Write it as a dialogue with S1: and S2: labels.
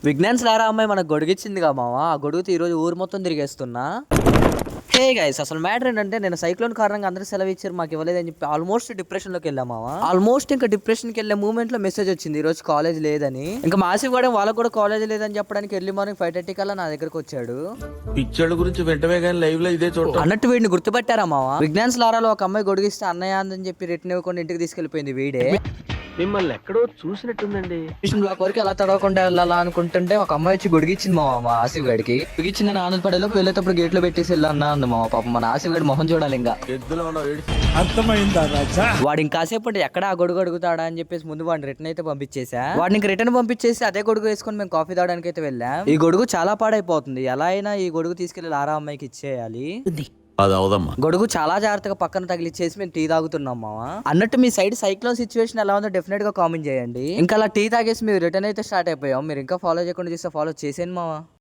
S1: విజ్ఞాన్స్ లారా అమ్మాయి మనకు గొడుగిచ్చిందిగా మామ. ఆ గొడుగుతో ఈరోజు ఊరు మొత్తం తిరిగేస్తున్నా. హే గైస్, అసలు మ్యాటర్ ఏంటంటే నేను సైక్లోన్ కారణంగా అందరూ సెలవు ఇచ్చారు, మాకు ఇవ్వలేదని చెప్పి ఆల్మోస్ట్ డిప్రెషన్ లోకి వెళ్ళామావా. ఆల్మోస్ట్ ఇంకా డిప్రెషన్ కి వెళ్ళే మూమెంట్ లో మెసేజ్ వచ్చింది, ఈ రోజు కాలేజ్ లేదని. ఇంకా మాసివ్ కూడా వాళ్ళకు కూడా కాలేజ్ లేదని చెప్పడానికి ఎర్లీ మార్నింగ్ 5:30 కల్లా నా దగ్గరకు వచ్చాడు.
S2: పిక్చర్ల గురించి వెంటనే కానీ లైవ్ లో ఇదే చూడటం
S1: అన్నట్టు వీడిని గుర్తుపెట్టారా మావా. విజ్ఞాన్స్ లారాలో ఒక అమ్మాయి గొడిగిస్తే అన్నయ్య అని చెప్పి రిటర్న్ ఇవ్వకుండా ఇంటికి తీసుకెళ్లిపోయింది వీడే.
S3: మిమ్మల్ని ఎక్కడో చూసినట్టుందండి.
S1: బ్లాక్ వరకు అలా తడవకుండా వెళ్ళాలా అనుకుంటుంటే ఒక అమ్మాయి వచ్చి గొడిగిచ్చింది మా ఆసిఫ్ గడికి. గొడిగిచ్చిందని ఆనందపడేలోపు వెళ్ళేటప్పుడు గేట్ లో పెట్టేసి వెళ్ళన్నా అంది మా పాపం. మన ఆసిఫ్ గడి మొహం చూడాలి ఇంకా.
S2: ఎద్దులో ఉండవు.
S4: అర్థమైందా రాజా?
S1: వాడు ఇంకాసేపు ఎక్కడ ఆ గొడుగు అడుగుతాడా అని చెప్పేసి ముందు వాడిని రిటర్న్ అయితే పంపించేసా. వాడిని రిటర్న్ పంపించేసి అదే గొడుగు వేసుకొని మేము కాఫీ తాగడానికి అయితే వెళ్ళాం. ఈ గొడుగు చాలా పాడైపోతుంది, ఎలా అయినా ఈ గొడుగు తీసుకెళ్లి లారా అమ్మాయికి ఇచ్చేయాలి.
S2: అది అవదమ్మా.
S1: గొడుగు చాలా జాగ్రత్తగా పక్కన తగిలిచ్చేసి మేము టీ తాగుతున్నాం మావా. అన్నట్టు మీ సైడ్ సైక్లోన్ సిచ్యువేషన్ ఎలా ఉందో డెఫినెట్ గా కామెంట్ చేయండి. ఇంకా అలా టీ తాగేసి మీరు రిటర్న్ అయితే స్టార్ట్ అయిపోయాం. మీరు ఇంకా ఫాలో చేయకుండా చూస్తే ఫాలో చేసేయండి మావా.